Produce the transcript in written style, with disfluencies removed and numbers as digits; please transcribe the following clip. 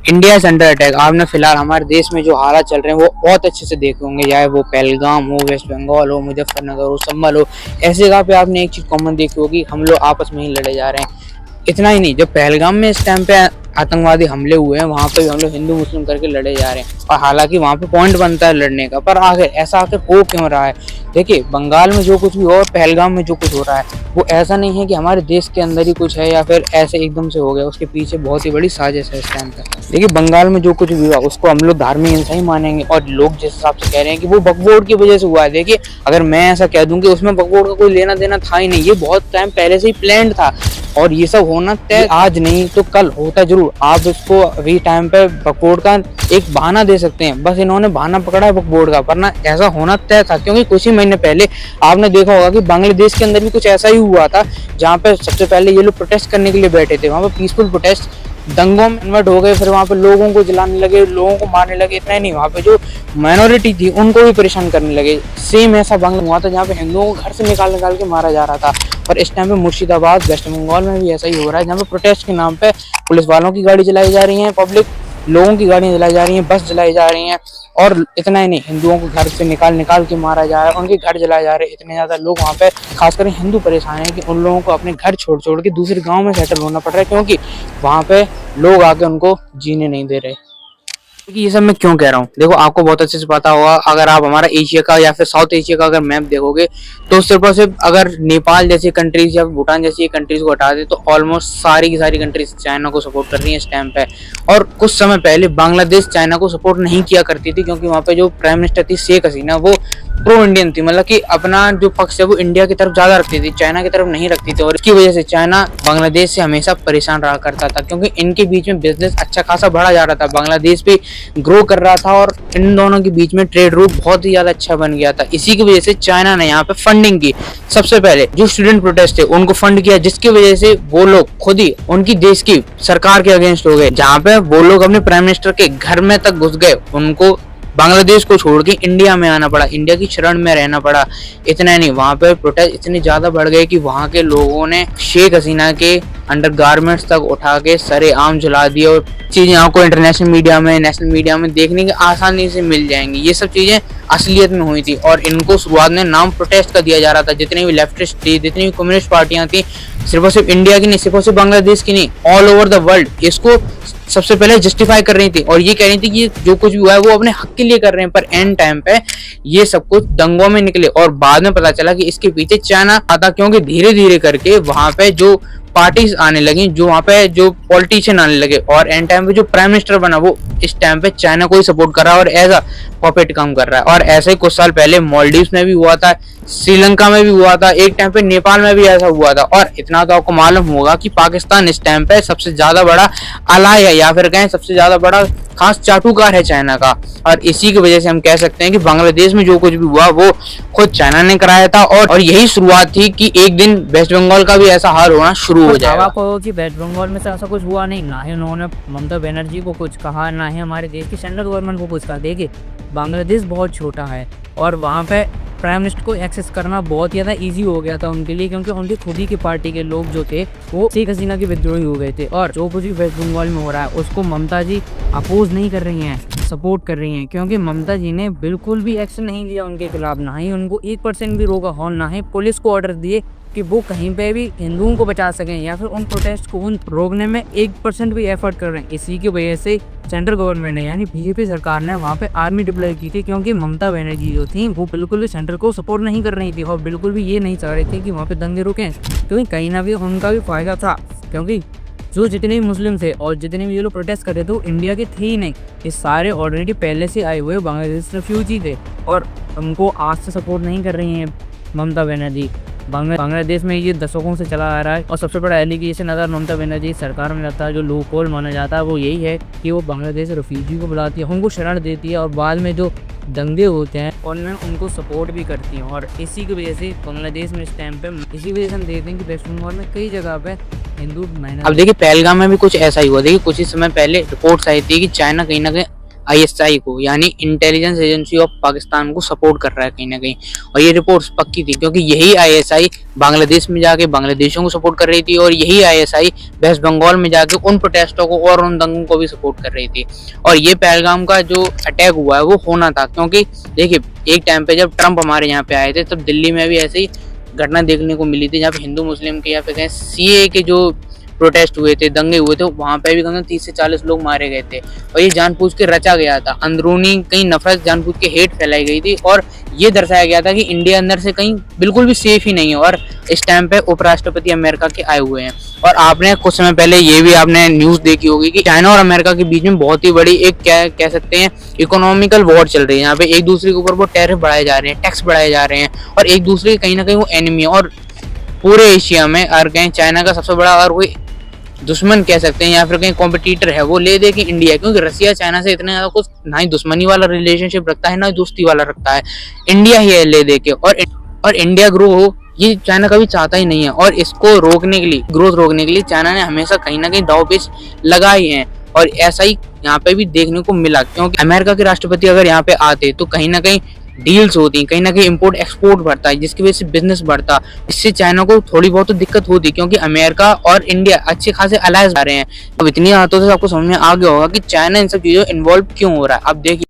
India is under attack. आपने फिलहाल हमारे देश में जो हालात चल रहे हैं वो बहुत अच्छे से देखे होंगे, चाहे वो पहलगाम हो, वेस्ट बंगाल हो, मुजफ्फरनगर हो, संभल हो। ऐसी जगह पे आपने एक चीज कॉमन देखी होगी, हम लोग आपस में ही लड़े जा रहे हैं। इतना ही नहीं, जो पहलगाम में इस टाइम पे आतंकवादी हमले हुए हैं वहां पे भी हम लोग हिंदू मुस्लिम करके लड़े जा रहे हैं, और हालांकि वहां पे पॉइंट बनता है लड़ने का, पर आखिर ऐसा आखिर हो क्यों रहा है? देखिए, बंगाल में जो कुछ भी हो और पहलगाम में जो कुछ हो रहा है वो ऐसा नहीं है कि हमारे देश के अंदर ही कुछ है या फिर ऐसे एकदम से हो गया, उसके पीछे बहुत ही बड़ी साजिश है इस टाइम पे। देखिए, बंगाल में जो कुछ भी हुआ उसको हम लोग धार्मिक हिंसा ही मानेंगे, और लोग जिस हिसाब से कह रहे हैं कि वो बकबोर्ड की वजह से हुआ है। देखिए, अगर मैं ऐसा कह दूं कि उसमें बकबोर्ड का कोई लेना देना था ही नहीं, ये बहुत टाइम पहले से ही प्लान्ड था, और ये सब होना तय आज नहीं तो कल होता जरूर। आप इसको अभी टाइम पे बकबोर्ड का एक बहाना दे सकते हैं, बस इन्होंने बहाना पकड़ा है बकबोर्ड का, वरना ऐसा होना तय था। क्योंकि कुछ ही महीने पहले आपने देखा होगा कि बांग्लादेश के अंदर भी कुछ ऐसा ही हुआ था, जहाँ पे सबसे पहले ये लोग प्रोटेस्ट करने के लिए बैठे थे, वहाँ पे पीसफुल प्रोटेस्ट दंगों में कन्वर्ट हो गए, फिर वहाँ पे लोगों को जलाने लगे, लोगों को मारने लगे। इतना ही नहीं, वहाँ पे जो माइनॉरिटी थी उनको भी परेशान करने लगे। सेम ऐसा बांग्ला हुआ था जहाँ पे हिंदुओं को घर से निकाल निकाल के मारा जा रहा था। और इस टाइम पे मुर्शिदाबाद, वेस्ट बंगाल में भी ऐसा ही हो रहा है, जहाँ पे प्रोटेस्ट के नाम पे पुलिस वालों की गाड़ी चलाई जा रही है, पब्लिक लोगों की गाड़ियां जलाई जा रही हैं, बस जलाई जा रही हैं। और इतना ही नहीं, हिंदुओं को घर से निकाल निकाल के मारा जा रहा है, उनके घर जलाए जा रहे हैं। इतने ज्यादा लोग वहाँ पे, खासकर हिंदू, परेशान हैं कि उन लोगों को अपने घर छोड़ छोड़ के दूसरे गांव में सेटल होना पड़ रहा है, क्योंकि वहाँ पे लोग आके उनको जीने नहीं दे रहे। कि ये सब मैं क्यों कह रहा हूँ, देखो, आपको बहुत अच्छे से पता होगा, अगर आप हमारा एशिया का या फिर साउथ एशिया का अगर मैप देखोगे तो सिर्फ और सिर्फ अगर नेपाल जैसी कंट्रीज या भूटान जैसी कंट्रीज को हटा दे तो ऑलमोस्ट सारी की सारी कंट्रीज चाइना को सपोर्ट कर रही हैं इस टाइम पे। और कुछ समय पहले बांग्लादेश चाइना को सपोर्ट नहीं किया करती थी, क्योंकि वहाँ पे जो प्राइम मिनिस्टर थी शेख हसीना, वो प्रो इंडियन थी, मतलब कि अपना जो पक्ष है वो इंडिया की तरफ ज्यादा रखती थी, चाइना की तरफ नहीं रखती थी। और इसकी वजह से चाइना बांग्लादेश से हमेशा परेशान रहा करता था, क्योंकि इनके बीच में बिजनेस अच्छा खासा बढ़ा जा रहा था, बांग्लादेश भी ग्रो कर रहा था, और इन दोनों के बीच में ट्रेड रूट बहुत ही ज्यादा अच्छा बन गया था। इसी की वजह से चाइना ने यहाँ पे फंडिंग की। सबसे पहले जो स्टूडेंट प्रोटेस्ट थे उनको फंड किया, जिसकी वजह से वो लोग खुद ही उनकी देश की सरकार के अगेंस्ट हो गए, जहाँ पे वो लोग अपने प्राइम मिनिस्टर के घर में तक घुस गए, उनको बांग्लादेश को छोड़ के इंडिया में आना पड़ा, इंडिया की शरण में रहना पड़ा। इतना नहीं, वहां पे प्रोटेस्ट इतने ज्यादा बढ़ गए कि वहां के लोगों ने शेख हसीना के अंडरगारमेंट्स तक उठा के सरेआम जला दिए, और चीजें आपको इंटरनेशनल मीडिया में, नेशनल मीडिया में देखने की आसानी से मिल जाएंगी। ये सब चीजें असलियत में हुई थी, और इनको शुरुआत में नाम प्रोटेस्ट का दिया जा रहा था। जितनी भी लेफ्टिस्ट थी, जितनी भी कम्युनिस्ट पार्टियां थी, सिर्फ और सिर्फ इंडिया की नहीं, सिर्फ और सिर्फ बांग्लादेश की नहीं, ऑल ओवर द वर्ल्ड इसको सबसे पहले जस्टिफाई कर रही थी, और ये कह रही थी कि जो कुछ भी हुआ है वो अपने हक के लिए कर रहे हैं। पर एंड टाइम पे ये सब कुछ दंगों में निकले, और बाद में पता चला कि इसके पीछे चाइना आता, क्योंकि धीरे धीरे करके वहां पे जो पार्टीज आने लगी, जो वहाँ पे जो पॉलिटिशियन आने लगे, और एंड टाइम पे जो प्राइम मिनिस्टर बना वो इस टाइम पे चाइना को ही सपोर्ट कर रहा है और एज अ पपेट काम कर रहा है। और ऐसे ही कुछ साल पहले मालदीव्स में भी हुआ था, श्रीलंका में भी हुआ था, एक टाइम पे नेपाल में भी ऐसा हुआ था। और इतना तो आपको मालूम होगा कि पाकिस्तान इस टाइम पे सबसे ज्यादा बड़ा अलाय है, या फिर कहें सबसे ज्यादा बड़ा खास चाटुकार है चाइना का। और इसी की वजह से हम कह सकते हैं कि बांग्लादेश में जो कुछ भी हुआ वो खुद चाइना ने कराया था, और यही शुरुआत थी कि एक दिन वेस्ट बंगाल का भी ऐसा हाल होना शुरू हो जाएगा। आपको कि वेस्ट बंगाल में से ऐसा कुछ हुआ नहीं, ना ही उन्होंने ममता बनर्जी को कुछ कहा, ना ही हमारे देश की सेंट्रल गवर्नमेंट को कुछ कहा। देखिए, बांग्लादेश बहुत छोटा है, और वहाँ पे प्राइम मिनिस्टर को एक्सेस करना बहुत ज़्यादा इजी हो गया था उनके लिए, क्योंकि उनकी खुद ही की पार्टी के लोग जो थे वो शेख हसीना के विद्रोही हो गए थे। और जो कुछ भी वेस्ट बंगाल में हो रहा है उसको ममता जी अपोज नहीं कर रही हैं, सपोर्ट कर रही हैं, क्योंकि ममता जी ने बिल्कुल भी एक्शन नहीं लिया उनके खिलाफ, ना ही उनको 1% भी रोका हॉर्न, ना ही पुलिस को ऑर्डर दिए कि वो कहीं पे भी हिंदुओं को बचा सकें, या फिर उन प्रोटेस्ट को उन रोकने में 1% भी एफर्ट कर रहे हैं। इसी की वजह से सेंट्रल गवर्नमेंट ने, यानी बीजेपी सरकार ने वहाँ पे आर्मी डिप्लॉय की थी, क्योंकि ममता बनर्जी जो थी वो बिल्कुल भी सेंट्रल को सपोर्ट नहीं कर रही थी, और बिल्कुल भी ये नहीं चाह रहे थे कि वहाँ पे दंगे रुकें, क्योंकि कहीं ना भी उनका भी फायदा था। क्योंकि जो जितने भी मुस्लिम थे और जितने भी ये लोग प्रोटेस्ट कर रहे थे वो इंडिया के थे ही नहीं, ये सारे ऑलरेडी पहले से आए हुए बांग्लादेश रेफ्यूजी थे, और उनको आज से सपोर्ट नहीं कर रही हैं ममता बनर्जी। बांग्लादेश में ये दशकों से चला आ रहा है, और सबसे बड़ा एलिगेशन अगर ममता बनर्जी सरकार में रहता है, जो लूप होल माना जाता है वो यही है कि वो बांग्लादेश रेफ्यूजी को बुलाती है, उनको शरण देती है, और बाद में जो दंगे होते हैं उनमें उनको सपोर्ट भी करती हैं। और इसी की वजह से बांग्लादेश में इस टाइम पे, इसी वजह से हम देखते हैं कि वेस्ट बंगाल में कई जगह पे हिंदू। अब देखिए, पहलगाम में भी कुछ ऐसा ही हुआ। देखिए, कुछ ही समय पहले रिपोर्ट्स आई थी कि चाइना कहीं ना कहीं ISI को, यानी इंटेलिजेंस एजेंसी ऑफ पाकिस्तान को सपोर्ट कर रहा है कहीं ना कहीं। और ये रिपोर्ट्स पक्की थी क्योंकि यही ISI बांग्लादेश में जाके बांग्लादेशियों को सपोर्ट कर रही थी और यही ISI वेस्ट बंगाल में जाके उन प्रोटेस्टों को और उन दंगों को भी सपोर्ट कर रही थी। और ये पहलगाम का जो अटैक हुआ है वो होना था, क्योंकि देखिए एक टाइम पे जब ट्रम्प हमारे यहाँ पे आए थे तब दिल्ली में भी ऐसे ही घटना देखने को मिली थी, जहाँ पे हिंदू मुस्लिम के या फिर कहें CAA के जो प्रोटेस्ट हुए थे, दंगे हुए थे, वहाँ पे भी कम 30 से 40 लोग मारे गए थे। और ये जानबूझ के रचा गया था, अंदरूनी कहीं नफरत जानबूझ के हेट फैलाई गई थी और ये दर्शाया गया था कि इंडिया अंदर से कहीं बिल्कुल भी सेफ ही नहीं है। और इस टाइम पे उपराष्ट्रपति अमेरिका के आए हुए हैं। और आपने कुछ समय पहले ये भी आपने न्यूज़ देखी होगी कि चाइना और अमेरिका के बीच में बहुत ही बड़ी एक क्या कह सकते हैं इकोनॉमिकल वॉर चल रही है। यहाँ पे एक दूसरे के ऊपर वो टैरिफ बढ़ाए जा रहे हैं, टैक्स बढ़ाए जा रहे हैं और एक दूसरे के कहीं ना कहीं वो एनिमी है। और पूरे एशिया में अगर कहीं चाइना का सबसे बड़ा अगर कोई दुश्मन कह सकते हैं या फिर कहीं कॉम्पिटिटर है वो ले दे कि इंडिया, क्योंकि रसिया चाइना से इतना ज्यादा कुछ ना ही दुश्मनी वाला रिलेशनशिप रखता है ना दोस्ती वाला रखता है, इंडिया ही है ले दे के। और इंडिया ग्रो हो ये चाइना कभी चाहता ही नहीं है। और इसको रोकने के लिए, ग्रोथ रोकने के लिए चाइना ने हमेशा कहीं ना कहीं दाव पेच लगाई है। और ऐसा ही यहाँ पे भी देखने को मिला, क्योंकि अमेरिका के राष्ट्रपति अगर यहाँ पे आते तो कहीं ना कहीं डील्स होती, कहीं ना कहीं इंपोर्ट एक्सपोर्ट बढ़ता है, जिसकी वजह से बिजनेस बढ़ता। इससे चाइना को थोड़ी बहुत तो दिक्कत होती, क्योंकि अमेरिका और इंडिया अच्छे खासे अलायंस आ रहे हैं। अब इतनी बातों से आपको समझ में आ गया होगा कि चाइना इन सब चीजों इन्वॉल्व क्यों हो रहा है। अब देखिए